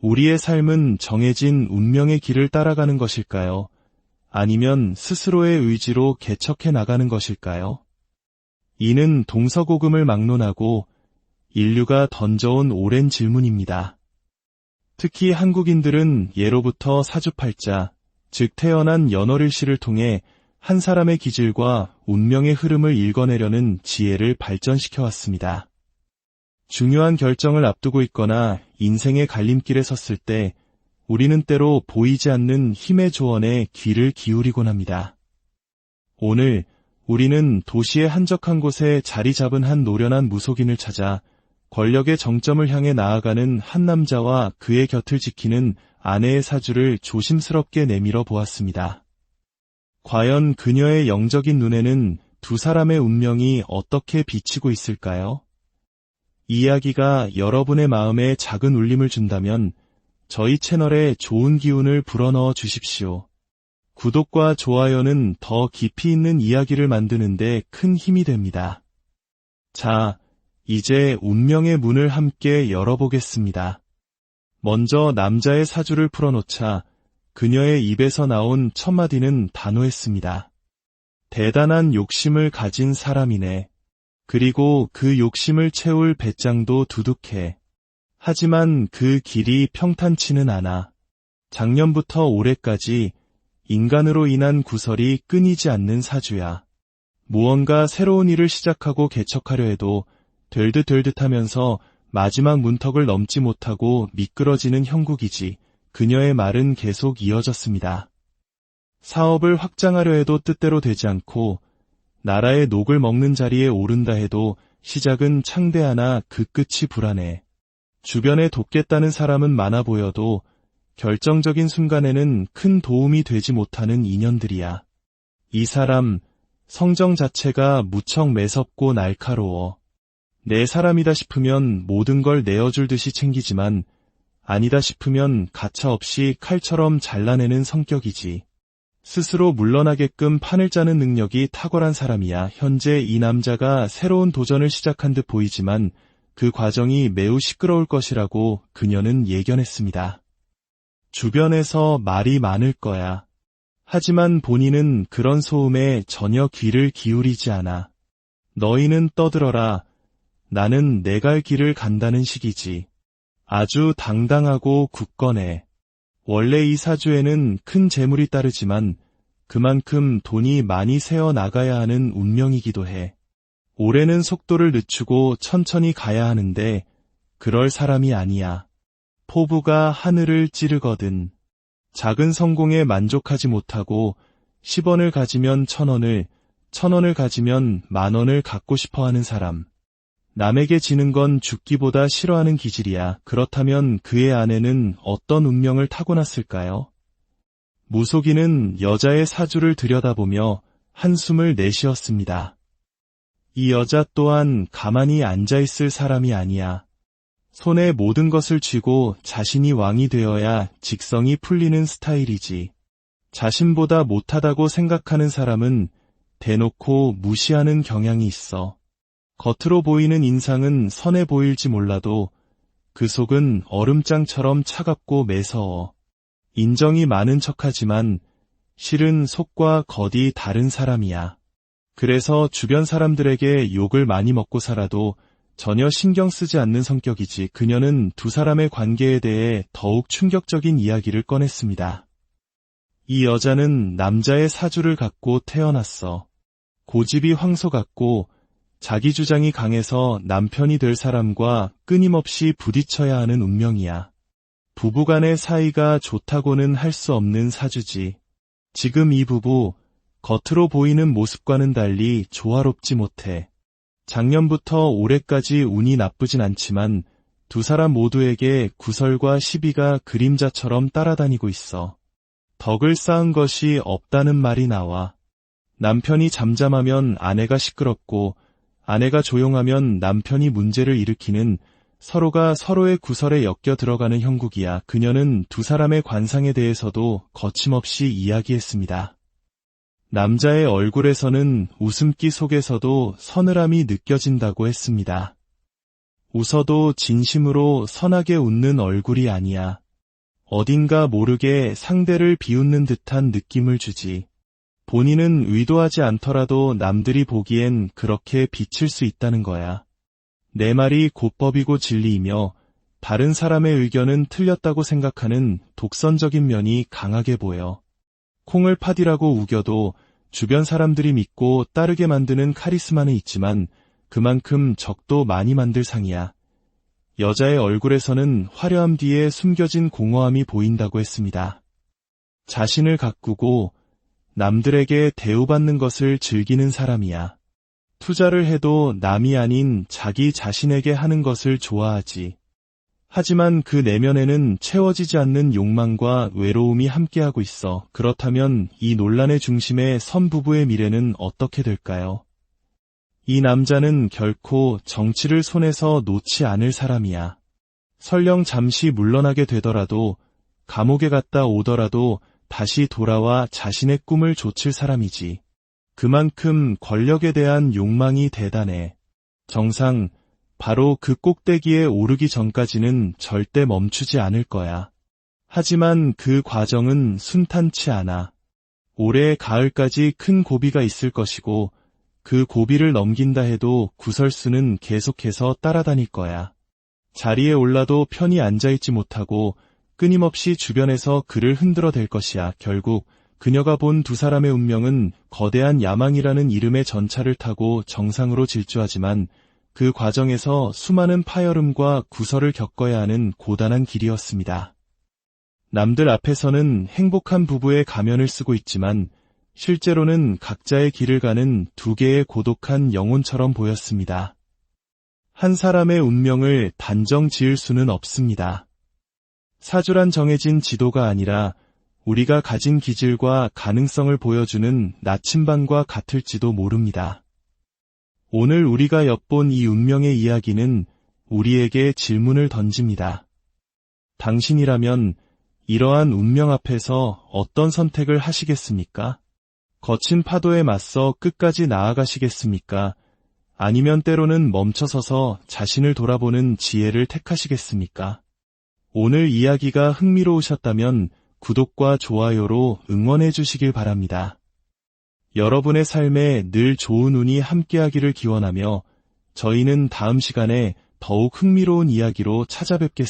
우리의 삶은 정해진 운명의 길을 따라가는 것일까요? 아니면 스스로의 의지로 개척해 나가는 것일까요? 이는 동서고금을 막론하고 인류가 던져온 오랜 질문입니다. 특히 한국인들은 예로부터 사주팔자, 즉 태어난 연월일시를 통해 한 사람의 기질과 운명의 흐름을 읽어내려는 지혜를 발전시켜 왔습니다. 중요한 결정을 앞두고 있거나 인생의 갈림길에 섰을 때 우리는 때로 보이지 않는 힘의 조언에 귀를 기울이곤 합니다. 오늘 우리는 도시의 한적한 곳에 자리 잡은 한 노련한 무속인을 찾아 권력의 정점을 향해 나아가는 한 남자와 그의 곁을 지키는 아내의 사주를 조심스럽게 내밀어 보았습니다. 과연 그녀의 영적인 눈에는 두 사람의 운명이 어떻게 비치고 있을까요? 이 이야기가 여러분의 마음에 작은 울림을 준다면 저희 채널에 좋은 기운을 불어넣어 주십시오. 구독과 좋아요는 더 깊이 있는 이야기를 만드는 데 큰 힘이 됩니다. 자, 이제 운명의 문을 함께 열어보겠습니다. 먼저 남자의 사주를 풀어놓자 그녀의 입에서 나온 첫 마디는 단호했습니다. 대단한 욕심을 가진 사람이네. 그리고 그 욕심을 채울 배짱도 두둑해. 하지만 그 길이 평탄치는 않아. 작년부터 올해까지 인간으로 인한 구설이 끊이지 않는 사주야. 무언가 새로운 일을 시작하고 개척하려 해도 될 듯 하면서 마지막 문턱을 넘지 못하고 미끄러지는 형국이지. 그녀의 말은 계속 이어졌습니다. 사업을 확장하려 해도 뜻대로 되지 않고 나라의 녹을 먹는 자리에 오른다 해도 시작은 창대하나 그 끝이 불안해. 주변에 돕겠다는 사람은 많아 보여도 결정적인 순간에는 큰 도움이 되지 못하는 인연들이야. 이 사람, 성정 자체가 무척 매섭고 날카로워. 내 사람이다 싶으면 모든 걸 내어줄 듯이 챙기지만 아니다 싶으면 가차없이 칼처럼 잘라내는 성격이지. 스스로 물러나게끔 판을 짜는 능력이 탁월한 사람이야. 현재 이 남자가 새로운 도전을 시작한 듯 보이지만 그 과정이 매우 시끄러울 것이라고 그녀는 예견했습니다. 주변에서 말이 많을 거야. 하지만 본인은 그런 소음에 전혀 귀를 기울이지 않아. 너희는 떠들어라. 나는 내 갈 길을 간다는 식이지. 아주 당당하고 굳건해. 원래 이 사주에는 큰 재물이 따르지만 그만큼 돈이 많이 새어 나가야 하는 운명이기도 해. 올해는 속도를 늦추고 천천히 가야 하는데 그럴 사람이 아니야. 포부가 하늘을 찌르거든. 작은 성공에 만족하지 못하고 10원을 가지면 1000원을, 1000원을 가지면 10,000원을 갖고 싶어하는 사람. 남에게 지는 건 죽기보다 싫어하는 기질이야. 그렇다면 그의 아내는 어떤 운명을 타고났을까요? 무속인은 여자의 사주를 들여다보며 한숨을 내쉬었습니다. 이 여자 또한 가만히 앉아있을 사람이 아니야. 손에 모든 것을 쥐고 자신이 왕이 되어야 직성이 풀리는 스타일이지. 자신보다 못하다고 생각하는 사람은 대놓고 무시하는 경향이 있어. 겉으로 보이는 인상은 선해 보일지 몰라도 그 속은 얼음장처럼 차갑고 매서워. 인정이 많은 척하지만 실은 속과 겉이 다른 사람이야. 그래서 주변 사람들에게 욕을 많이 먹고 살아도 전혀 신경 쓰지 않는 성격이지. 그녀는 두 사람의 관계에 대해 더욱 충격적인 이야기를 꺼냈습니다. 이 여자는 남자의 사주를 갖고 태어났어. 고집이 황소 같고 자기 주장이 강해서 남편이 될 사람과 끊임없이 부딪혀야 하는 운명이야. 부부간의 사이가 좋다고는 할 수 없는 사주지. 지금 이 부부, 겉으로 보이는 모습과는 달리 조화롭지 못해. 작년부터 올해까지 운이 나쁘진 않지만 두 사람 모두에게 구설과 시비가 그림자처럼 따라다니고 있어. 덕을 쌓은 것이 없다는 말이 나와. 남편이 잠잠하면 아내가 시끄럽고 아내가 조용하면 남편이 문제를 일으키는 서로가 서로의 구설에 엮여 들어가는 형국이야. 그녀는 두 사람의 관상에 대해서도 거침없이 이야기했습니다. 남자의 얼굴에서는 웃음기 속에서도 서늘함이 느껴진다고 했습니다. 웃어도 진심으로 선하게 웃는 얼굴이 아니야. 어딘가 모르게 상대를 비웃는 듯한 느낌을 주지. 본인은 의도하지 않더라도 남들이 보기엔 그렇게 비칠 수 있다는 거야. 내 말이 곧법이고 진리이며 다른 사람의 의견은 틀렸다고 생각하는 독선적인 면이 강하게 보여. 콩을 팥이라고 우겨도 주변 사람들이 믿고 따르게 만드는 카리스마는 있지만 그만큼 적도 많이 만들 상이야. 여자의 얼굴에서는 화려함 뒤에 숨겨진 공허함이 보인다고 했습니다. 자신을 가꾸고 남들에게 대우받는 것을 즐기는 사람이야. 투자를 해도 남이 아닌 자기 자신에게 하는 것을 좋아하지. 하지만 그 내면에는 채워지지 않는 욕망과 외로움이 함께하고 있어. 그렇다면 이 논란의 중심의 선 부부의 미래는 어떻게 될까요? 이 남자는 결코 정치를 손에서 놓지 않을 사람이야. 설령 잠시 물러나게 되더라도 감옥에 갔다 오더라도 다시 돌아와 자신의 꿈을 좇을 사람이지. 그만큼 권력에 대한 욕망이 대단해. 정상, 바로 그 꼭대기에 오르기 전까지는 절대 멈추지 않을 거야. 하지만 그 과정은 순탄치 않아. 올해 가을까지 큰 고비가 있을 것이고 그 고비를 넘긴다 해도 구설수는 계속해서 따라다닐 거야. 자리에 올라도 편히 앉아있지 못하고 끊임없이 주변에서 그를 흔들어댈 것이야. 결국 그녀가 본 두 사람의 운명은 거대한 야망이라는 이름의 전차를 타고 정상으로 질주하지만 그 과정에서 수많은 파열음과 구설을 겪어야 하는 고단한 길이었습니다. 남들 앞에서는 행복한 부부의 가면을 쓰고 있지만 실제로는 각자의 길을 가는 두 개의 고독한 영혼처럼 보였습니다. 한 사람의 운명을 단정 지을 수는 없습니다. 사주란 정해진 지도가 아니라 우리가 가진 기질과 가능성을 보여주는 나침반과 같을지도 모릅니다. 오늘 우리가 엿본 이 운명의 이야기는 우리에게 질문을 던집니다. 당신이라면 이러한 운명 앞에서 어떤 선택을 하시겠습니까? 거친 파도에 맞서 끝까지 나아가시겠습니까? 아니면 때로는 멈춰서서 자신을 돌아보는 지혜를 택하시겠습니까? 오늘 이야기가 흥미로우셨다면 구독과 좋아요로 응원해 주시길 바랍니다. 여러분의 삶에 늘 좋은 운이 함께하기를 기원하며 저희는 다음 시간에 더욱 흥미로운 이야기로 찾아뵙겠습니다.